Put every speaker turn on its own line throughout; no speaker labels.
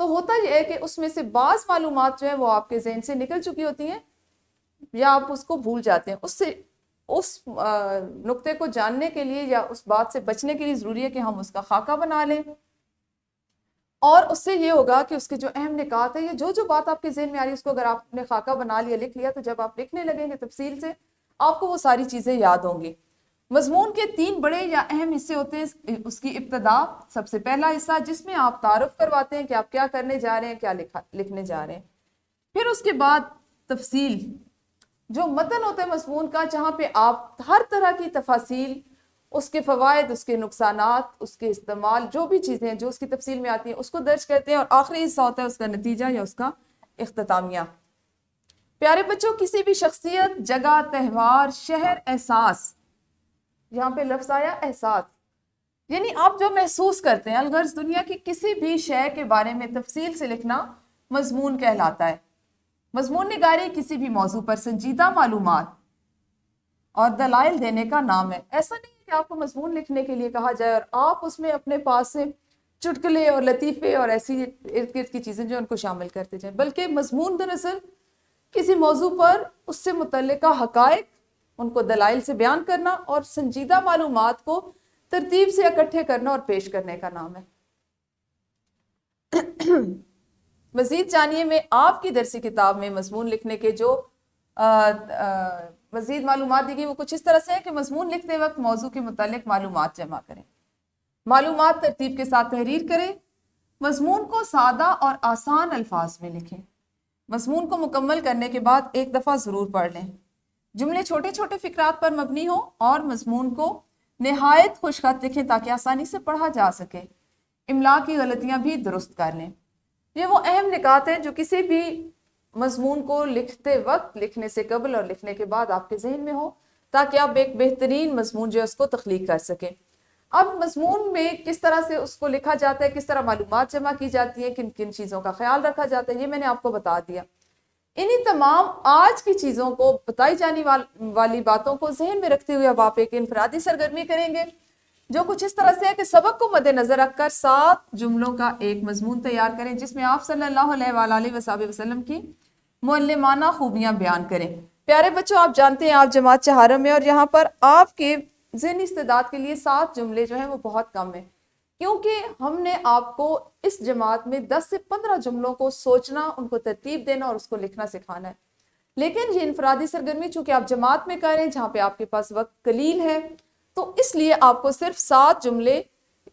تو ہوتا یہ ہے کہ اس میں سے بعض معلومات جو ہیں وہ آپ کے ذہن سے نکل چکی ہوتی ہیں یا آپ اس کو بھول جاتے ہیں. اس نقطے کو جاننے کے لیے یا اس بات سے بچنے کے لیے ضروری ہے کہ ہم اس کا خاکہ بنا لیں, اور اس سے یہ ہوگا کہ اس کے جو اہم نکات ہے یا جو بات آپ کے ذہن میں آ رہی ہے اس کو اگر آپ نے خاکہ بنا لیا, لکھ لیا, تو جب آپ لکھنے لگیں گے تفصیل سے آپ کو وہ ساری چیزیں یاد ہوں گی. مضمون کے 3 بڑے یا اہم حصے ہوتے ہیں. اس کی ابتدا, سب سے پہلا حصہ جس میں آپ تعارف کرواتے ہیں کہ آپ کیا کرنے جا رہے ہیں, کیا لکھنے جا رہے ہیں. پھر اس کے بعد تفصیل, جو متن ہوتا ہے مضمون کا, جہاں پہ آپ ہر طرح کی تفاصیل, اس کے فوائد, اس کے نقصانات, اس کے استعمال, جو بھی چیزیں جو اس کی تفصیل میں آتی ہیں اس کو درج کرتے ہیں. اور آخری حصہ ہوتا ہے اس کا نتیجہ یا اس کا اختتامیہ. پیارے بچوں, کسی بھی شخصیت, جگہ, تہوار, شہر, احساس, یہاں پہ لفظ آیا احساس, یعنی آپ جو محسوس کرتے ہیں, الغرض دنیا کی کسی بھی شے کے بارے میں تفصیل سے لکھنا مضمون کہلاتا ہے. مضمون نگاری کسی بھی موضوع پر سنجیدہ معلومات اور دلائل دینے کا نام ہے. ایسا نہیں ہے کہ آپ کو مضمون لکھنے کے لیے کہا جائے اور آپ اس میں اپنے پاس سے چٹکلے اور لطیفے اور ایسی ارد گرد کی چیزیں جو ان کو شامل کرتے جائیں, بلکہ مضمون دراصل کسی موضوع پر اس سے متعلقہ حقائق, ان کو دلائل سے بیان کرنا اور سنجیدہ معلومات کو ترتیب سے اکٹھے کرنا اور پیش کرنے کا نام ہے. مزید جانیے میں آپ کی درسی کتاب میں مضمون لکھنے کے جو مزید معلومات دی گئی وہ کچھ اس طرح سے ہے کہ مضمون لکھتے وقت موضوع کے متعلق معلومات جمع کریں, معلومات ترتیب کے ساتھ تحریر کریں, مضمون کو سادہ اور آسان الفاظ میں لکھیں. مضمون کو مکمل کرنے کے بعد ایک دفعہ ضرور پڑھ لیں. جملے چھوٹے چھوٹے فقرات پر مبنی ہوں اور مضمون کو نہایت خوش خط لکھیں تاکہ آسانی سے پڑھا جا سکے. املا کی غلطیاں بھی درست کر لیں. یہ وہ اہم نکات ہیں جو کسی بھی مضمون کو لکھتے وقت, لکھنے سے قبل اور لکھنے کے بعد آپ کے ذہن میں ہو تاکہ آپ ایک بہترین مضمون جو ہے اس کو تخلیق کر سکیں. اب مضمون میں کس طرح سے اس کو لکھا جاتا ہے, کس طرح معلومات جمع کی جاتی ہیں, کن کن چیزوں کا خیال رکھا جاتا ہے, یہ میں نے آپ کو بتا دیا. انہی تمام آج کی چیزوں کو, بتائی جانے والی باتوں کو ذہن میں رکھتے ہوئے اب آپ ایک انفرادی سرگرمی کریں گے جو کچھ اس طرح سے ہے کہ سبق کو مد نظر رکھ کر 7 جملوں کا ایک مضمون تیار کریں جس میں آپ صلی اللہ علیہ وآلہ وسلم کی معلمانہ خوبیاں بیان کریں. پیارے بچوں, آپ جانتے ہیں آپ جماعت چہارم میں, اور یہاں پر آپ کے ذہنی استعداد کے لیے 7 جملے جو ہیں وہ بہت کم ہیں, کیونکہ ہم نے آپ کو اس جماعت میں 10 سے 15 جملوں کو سوچنا, ان کو ترتیب دینا اور اس کو لکھنا سکھانا ہے. لیکن یہ انفرادی سرگرمی چونکہ آپ جماعت میں کر رہے ہیں جہاں پہ آپ کے پاس وقت قلیل ہے, تو اس لیے آپ کو صرف 7 جملے,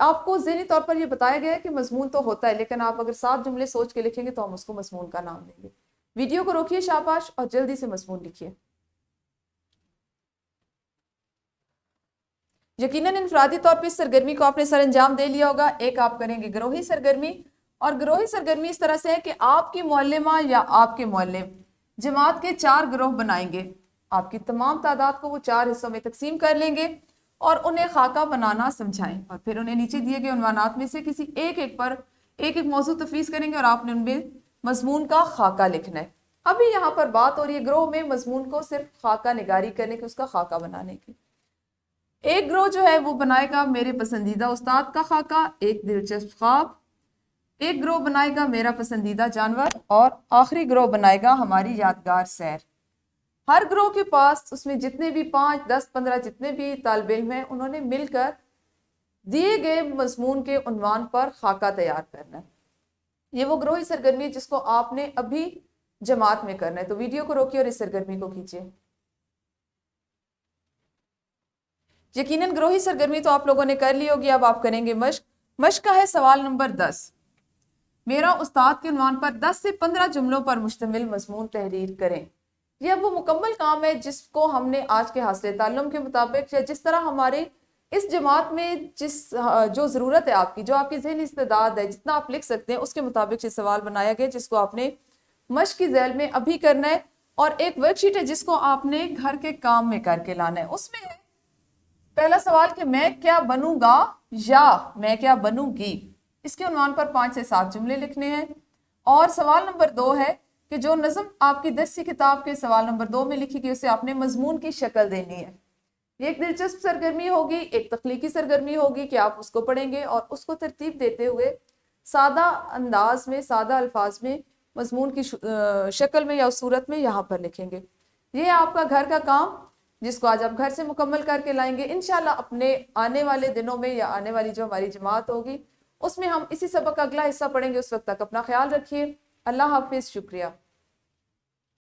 آپ کو ذہنی طور پر یہ بتایا گیا ہے کہ مضمون تو ہوتا ہے, لیکن آپ اگر 7 جملے سوچ کے لکھیں گے تو ہم اس کو مضمون کا نام دیں گے. ویڈیو کو روکیے شاباش اور جلدی سے مضمون لکھیے. یقیناً انفرادی طور پہ اس سرگرمی کو آپ نے سر انجام دے لیا ہوگا. ایک آپ کریں گے گروہی سرگرمی, اور گروہی سرگرمی اس طرح سے ہے کہ آپ کی معلمہ یا آپ کے معلم جماعت کے 4 گروہ بنائیں گے. آپ کی تمام تعداد کو وہ 4 حصوں میں تقسیم کر لیں گے اور انہیں خاکہ بنانا سمجھائیں, اور پھر انہیں نیچے دیے گئے عنوانات میں سے کسی ایک پر ایک موضوع تفویض کریں گے اور آپ نے ان میں مضمون کا خاکہ لکھنا ہے. ابھی یہاں پر بات ہو رہی ہے گروہ میں مضمون کو صرف خاکہ نگاری کرنے کی, اس کا خاکہ بنانے کی. ایک گروہ جو ہے وہ بنائے گا میرے پسندیدہ استاد کا خاکہ, ایک دلچسپ خواب, ایک گروہ بنائے گا میرا پسندیدہ جانور, اور آخری گروہ بنائے گا ہماری یادگار سیر. ہر گروہ کے پاس اس میں جتنے بھی 5, 10, 15 جتنے بھی طالب علم ہیں انہوں نے مل کر دیے گئے مضمون کے عنوان پر خاکہ تیار کرنا ہے. یہ وہ گروہی سرگرمی ہے جس کو آپ نے ابھی جماعت میں کرنا ہے. تو ویڈیو کو روکیے اور اس سرگرمی کو کھینچیے. یقیناً گروہی سرگرمی تو آپ لوگوں نے کر لی ہوگی. اب آپ کریں گے مشق. مشق کا ہے سوال نمبر 10. میرا استاد کے عنوان پر 10 سے 15 جملوں پر مشتمل مضمون تحریر کریں. یہ وہ مکمل کام ہے جس کو ہم نے آج کے حاصل تعلم کے مطابق یا جس طرح ہمارے اس جماعت میں جو ضرورت ہے آپ کی, جو آپ کی ذہنی استعداد ہے, جتنا آپ لکھ سکتے ہیں اس کے مطابق یہ سوال بنایا گیا جس کو آپ نے مشق کی ذیل میں ابھی کرنا ہے. اور ایک ورک شیٹ ہے جس کو آپ نے گھر کے کام میں کر کے لانا ہے. اس میں ہے پہلا سوال کہ میں کیا بنوں گا یا میں کیا بنوں گی. اس کے عنوان پر 5 سے 7 جملے لکھنے ہیں. اور سوال نمبر 2 ہے کہ جو نظم آپ کی درسی کتاب کے سوال نمبر 2 میں لکھی گئی اسے آپ نے مضمون کی شکل دینی ہے. یہ ایک دلچسپ سرگرمی ہوگی, ایک تخلیقی سرگرمی ہوگی کہ آپ اس کو پڑھیں گے اور اس کو ترتیب دیتے ہوئے سادہ انداز میں، سادہ الفاظ میں، مضمون کی شکل میں یا صورت میں یہاں پر لکھیں گے۔ یہ آپ کا گھر کا کام جس کو آج آپ گھر سے مکمل کر کے لائیں گے۔ انشاءاللہ اپنے آنے والے دنوں میں یا آنے والی جو ہماری جماعت ہوگی اس میں ہم اسی سبق کا اگلا حصہ پڑھیں گے۔ اس وقت تک اپنا خیال رکھیے۔ اللہ حافظ، شکریہ۔